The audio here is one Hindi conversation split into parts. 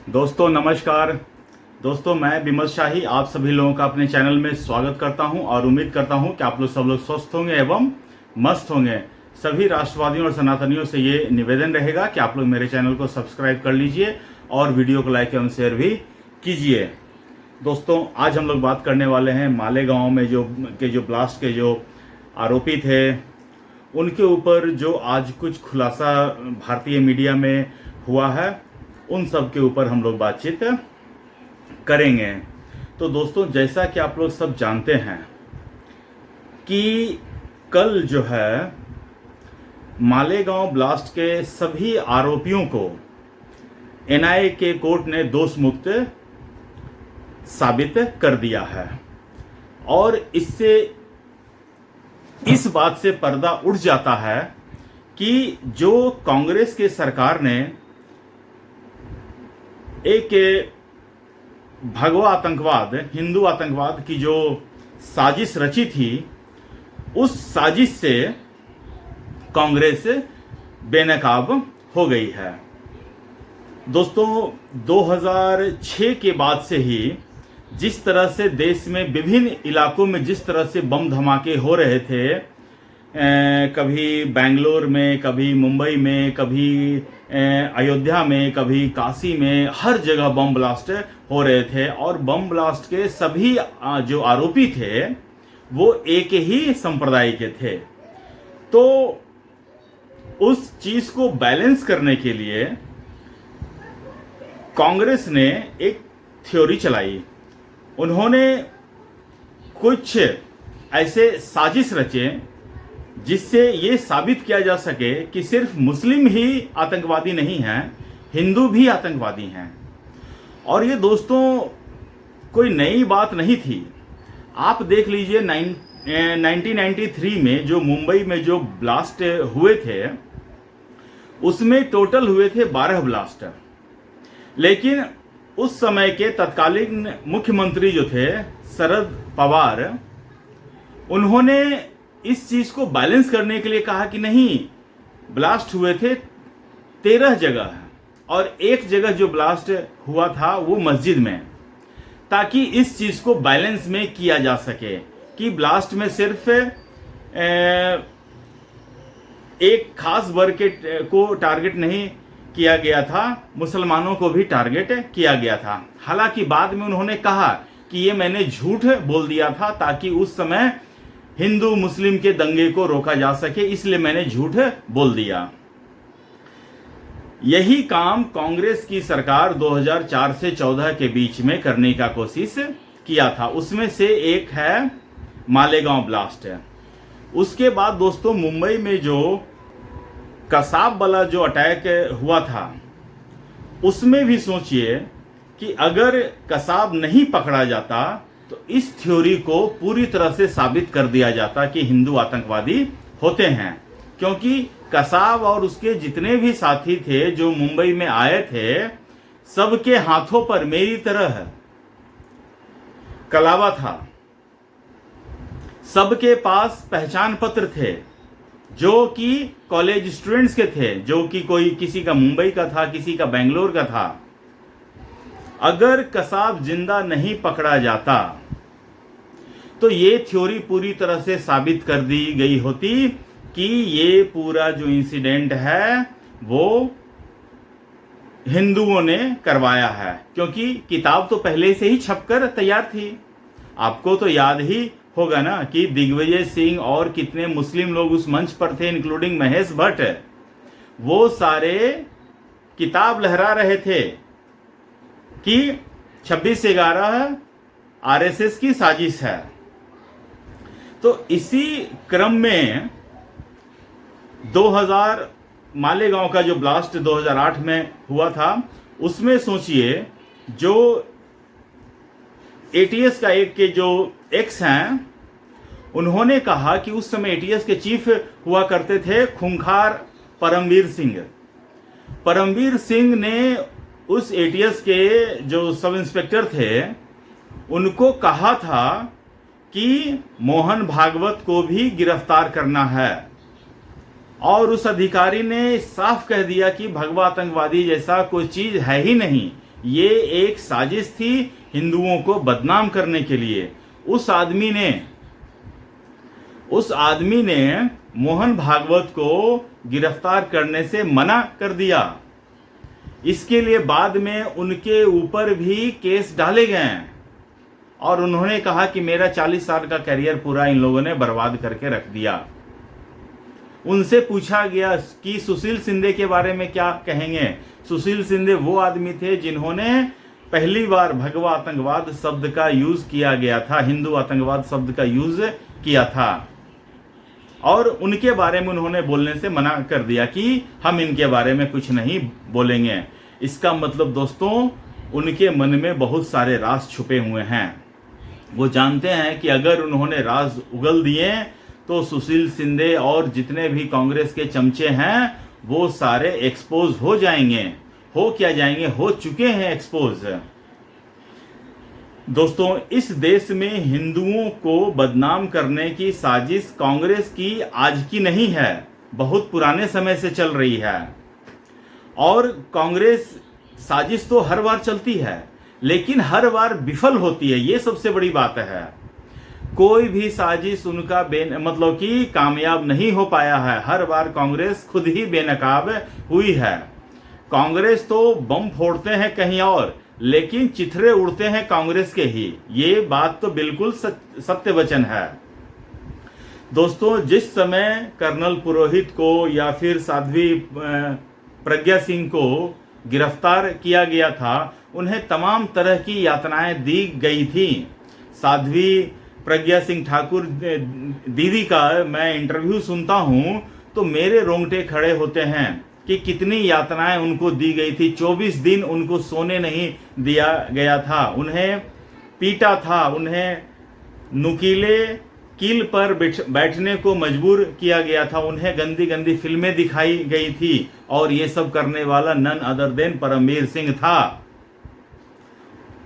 दोस्तों नमस्कार। दोस्तों मैं विमल शाही आप सभी लोगों का अपने चैनल में स्वागत करता हूं और उम्मीद करता हूं कि आप लोग सब लोग स्वस्थ होंगे एवं मस्त होंगे। सभी राष्ट्रवादियों और सनातनियों से ये निवेदन रहेगा कि आप लोग मेरे चैनल को सब्सक्राइब कर लीजिए और वीडियो को लाइक एवं शेयर भी कीजिए। दोस्तों आज हम लोग बात करने वाले हैं मालेगांव में जो ब्लास्ट के जो आरोपी थे उनके ऊपर जो आज कुछ खुलासा भारतीय मीडिया में हुआ है, उन सब के ऊपर हम लोग बातचीत करेंगे। तो दोस्तों जैसा कि आप लोग सब जानते हैं कि कल जो है मालेगांव ब्लास्ट के सभी आरोपियों को एनआईए के कोर्ट ने दोष मुक्त साबित कर दिया है और इससे इस बात से पर्दा उठ जाता है कि जो कांग्रेस के सरकार ने एक भगवा आतंकवाद, हिंदू आतंकवाद की जो साजिश रची थी, उस साजिश से कांग्रेस बेनकाब हो गई है। दोस्तों 2006 के बाद से ही जिस तरह से देश में विभिन्न इलाकों में जिस तरह से बम धमाके हो रहे थे, कभी बेंगलोर में, कभी मुंबई में, कभी अयोध्या में, कभी काशी में, हर जगह बम ब्लास्ट हो रहे थे और बम ब्लास्ट के सभी जो आरोपी थे वो एक ही संप्रदाय के थे। तो उस चीज को बैलेंस करने के लिए कांग्रेस ने एक थ्योरी चलाई। उन्होंने कुछ ऐसे साजिश रचे जिससे ये साबित किया जा सके कि सिर्फ मुस्लिम ही आतंकवादी नहीं हैं, हिंदू भी आतंकवादी हैं। और ये दोस्तों कोई नई बात नहीं थी। आप देख लीजिए 1993 में जो मुंबई में जो ब्लास्ट हुए थे उसमें टोटल हुए थे 12 ब्लास्ट, लेकिन उस समय के तत्कालीन मुख्यमंत्री जो थे शरद पवार, उन्होंने इस चीज को बैलेंस करने के लिए कहा कि नहीं, ब्लास्ट हुए थे 13 जगह और एक जगह जो ब्लास्ट हुआ था वो मस्जिद में, ताकि इस चीज को बैलेंस में किया जा सके कि ब्लास्ट में सिर्फ एक खास वर्ग को टारगेट नहीं किया गया था, मुसलमानों को भी टारगेट किया गया था। हालांकि बाद में उन्होंने कहा कि ये मैंने झूठ बोल दिया था ताकि उस समय हिंदू मुस्लिम के दंगे को रोका जा सके, इसलिए मैंने झूठ बोल दिया। यही काम कांग्रेस की सरकार 2004 से 14 के बीच में करने का कोशिश किया था। उसमें से एक है मालेगांव ब्लास्ट। उसके बाद दोस्तों मुंबई में जो कसाब वाला जो अटैक हुआ था, उसमें भी सोचिए कि अगर कसाब नहीं पकड़ा जाता तो इस थ्योरी को पूरी तरह से साबित कर दिया जाता कि हिंदू आतंकवादी होते हैं, क्योंकि कसाब और उसके जितने भी साथी थे जो मुंबई में आए थे, सबके हाथों पर मेरी तरह कलावा था, सबके पास पहचान पत्र थे जो कि कॉलेज स्टूडेंट्स के थे, जो कि कोई किसी का मुंबई का था, किसी का बेंगलोर का था। अगर कसाब जिंदा नहीं पकड़ा जाता तो ये थ्योरी पूरी तरह से साबित कर दी गई होती कि ये पूरा जो इंसिडेंट है वो हिंदुओं ने करवाया है, क्योंकि किताब तो पहले से ही छपकर तैयार थी। आपको तो याद ही होगा ना कि दिग्विजय सिंह और कितने मुस्लिम लोग उस मंच पर थे, इंक्लूडिंग महेश भट्ट, वो सारे किताब लहरा रहे थे कि 26/11 आरएसएस की साजिश है। तो इसी क्रम में 2000 मालेगांव का जो ब्लास्ट 2008 में हुआ था, उसमें सोचिए जो एटीएस का एक के जो एक्स हैं, उन्होंने कहा कि उस समय एटीएस के चीफ हुआ करते थे खूंखार परमवीर सिंह। परमवीर सिंह ने उस एटीएस के जो सब इंस्पेक्टर थे उनको कहा था कि मोहन भागवत को भी गिरफ्तार करना है, और उस अधिकारी ने साफ कह दिया कि भगवा आतंकवादी जैसा कोई चीज है ही नहीं, ये एक साजिश थी हिंदुओं को बदनाम करने के लिए। उस आदमी ने मोहन भागवत को गिरफ्तार करने से मना कर दिया। इसके लिए बाद में उनके ऊपर भी केस डाले गए और उन्होंने कहा कि मेरा 40 साल का करियर पूरा इन लोगों ने बर्बाद करके रख दिया। उनसे पूछा गया कि सुशील शिंदे के बारे में क्या कहेंगे। सुशील शिंदे वो आदमी थे जिन्होंने पहली बार भगवा आतंकवाद शब्द का यूज किया गया था, हिंदू आतंकवाद शब्द का यूज किया था, और उनके बारे में उन्होंने बोलने से मना कर दिया कि हम इनके बारे में कुछ नहीं बोलेंगे। इसका मतलब दोस्तों, उनके मन में बहुत सारे राज छुपे हुए हैं। वो जानते हैं कि अगर उन्होंने राज उगल दिए तो सुशील शिंदे और जितने भी कांग्रेस के चमचे हैं वो सारे एक्सपोज हो जाएंगे। हो चुके हैं एक्सपोज। दोस्तों, इस देश में हिंदुओं को बदनाम करने की साजिश कांग्रेस की आज की नहीं है, बहुत पुराने समय से चल रही है। और कांग्रेस साजिश तो हर बार चलती है, लेकिन हर बार विफल होती है। ये सबसे बड़ी बात है। कोई भी साजिश उनका मतलब कि कामयाब नहीं हो पाया है। हर बार कांग्रेस खुद ही बेनकाब हुई है। कांग्रेस तो बम फोड़ते हैं कहीं और, लेकिन चिथड़े उड़ते हैं कांग्रेस के ही। ये बात तो बिल्कुल सत्य वचन है। दोस्तों, जिस समय कर्नल पुरोहित को या फिर साध्वी प्रज्ञा सिंह को गिरफ्तार किया गया था, उन्हें तमाम तरह की यातनाएं दी गई थी। साध्वी प्रज्ञा सिंह ठाकुर दीदी का मैं इंटरव्यू सुनता हूं तो मेरे रोंगटे खड़े होते हैं कि कितनी यातनाएं उनको दी गई थी। 24 दिन उनको सोने नहीं दिया गया था, उन्हें पीटा था, उन्हें नुकीले कील पर बैठने को मजबूर किया गया था, उन्हें गंदी गंदी फिल्में दिखाई गई थी, और ये सब करने वाला none other than Paramvir Singh था।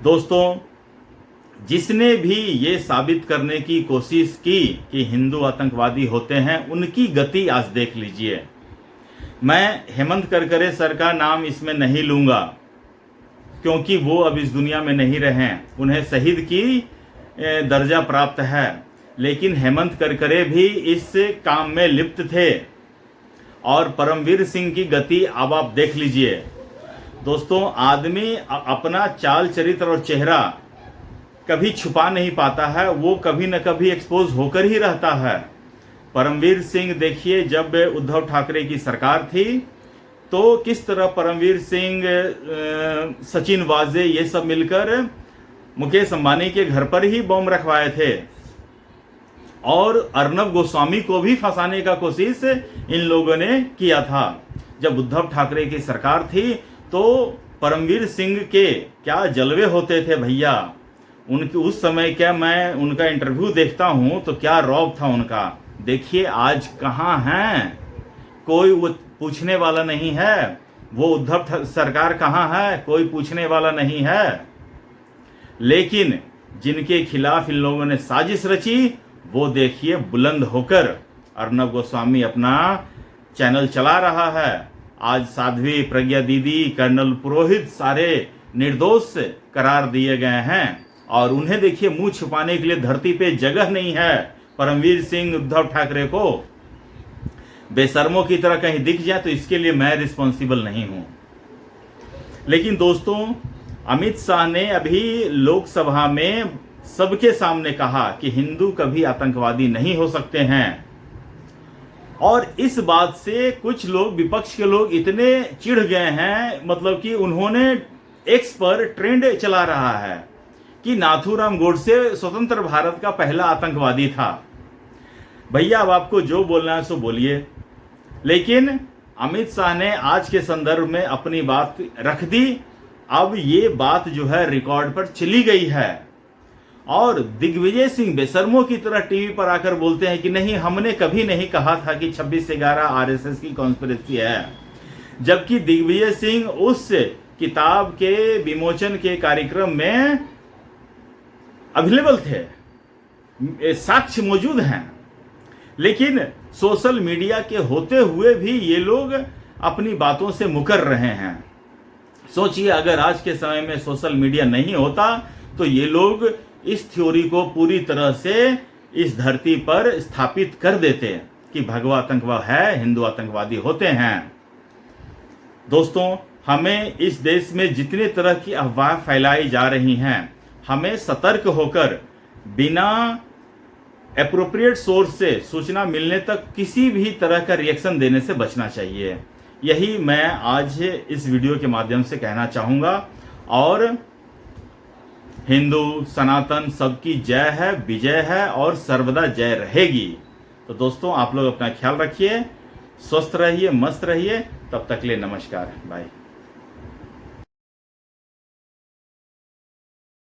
दोस्तों, जिसने भी ये साबित करने की कोशिश की कि हिंदू आतंकवादी होते हैं, उनकी गति आज देख लीजिए। मैं हेमंत करकरे सर का नाम इसमें नहीं लूंगा क्योंकि वो अब इस दुनिया में नहीं रहे, उन्हें शहीद की दर्जा प्राप्त है, लेकिन हेमंत करकरे भी इस काम में लिप्त थे। और परमवीर सिंह की गति अब आप देख लीजिए। दोस्तों, आदमी अपना चाल चरित्र और चेहरा कभी छुपा नहीं पाता है, वो कभी न कभी एक्सपोज होकर ही रहता है। परमवीर सिंह देखिए, जब उद्धव ठाकरे की सरकार थी तो किस तरह परमवीर सिंह, सचिन वाजे, ये सब मिलकर मुकेश अंबानी के घर पर ही बम रखवाए थे, और अर्नब गोस्वामी को भी फंसाने का कोशिश इन लोगों ने किया था। जब उद्धव ठाकरे की सरकार थी तो परमवीर सिंह के क्या जलवे होते थे भैया। उनके उस समय क्या, मैं उनका इंटरव्यू देखता हूं तो क्या रौब था उनका। देखिए आज कहां हैं, कोई वो पूछने वाला नहीं है। वो उद्धव सरकार कहां है, कोई पूछने वाला नहीं है। लेकिन जिनके खिलाफ इन लोगों ने साजिश रची, वो देखिए बुलंद होकर अर्नब गोस्वामी अपना चैनल चला रहा है। आज साध्वी प्रज्ञा दीदी, कर्नल पुरोहित सारे निर्दोष करार दिए गए हैं, और उन्हें देखिए मुंह छुपाने के लिए धरती पे जगह नहीं है। परमवीर सिंह, उद्धव ठाकरे को बेशर्मों की तरह कहीं दिख जाए तो इसके लिए मैं रिस्पॉन्सिबल नहीं हूं। लेकिन दोस्तों, अमित शाह ने अभी लोकसभा में सबके सामने कहा कि हिंदू कभी आतंकवादी नहीं हो सकते हैं, और इस बात से कुछ लोग, विपक्ष के लोग इतने चिढ़ गए हैं, मतलब कि उन्होंने एक्स पर ट्रेंड चला रहा है कि नाथूराम गोडसे स्वतंत्र भारत का पहला आतंकवादी था। भैया, अब आपको जो बोलना है सो बोलिए, लेकिन अमित शाह ने आज के संदर्भ में अपनी बात रख दी। अब ये बात जो है रिकॉर्ड पर चली गई है, और दिग्विजय सिंह बेशर्मों की तरह टीवी पर आकर बोलते हैं कि नहीं, हमने कभी नहीं कहा था कि 26/11 आरएसएस की कॉन्स्पिरेसी है, जबकि दिग्विजय सिंह उस किताब के विमोचन के कार्यक्रम में अवेलेबल थे, साक्ष्य मौजूद हैं। लेकिन सोशल मीडिया के होते हुए भी ये लोग अपनी बातों से मुकर रहे हैं। सोचिए अगर आज के समय में सोशल मीडिया नहीं होता तो ये लोग इस थ्योरी को पूरी तरह से इस धरती पर स्थापित कर देते कि भगवा आतंकवाद है, हिंदू आतंकवादी होते हैं। दोस्तों, हमें इस देश में जितने तरह की अफवाह फैलाई जा रही हैं, हमें सतर्क होकर बिना एप्रोप्रिएट सोर्स से सूचना मिलने तक किसी भी तरह का रिएक्शन देने से बचना चाहिए। यही मैं आज इस वीडियो के माध्यम से कहना चाहूँगा। और हिंदू सनातन सबकी जय है, विजय है और सर्वदा जय रहेगी। तो दोस्तों, आप लोग अपना ख्याल रखिए, स्वस्थ रहिए, मस्त रहिए। तब तक के लिए नमस्कार, बाय।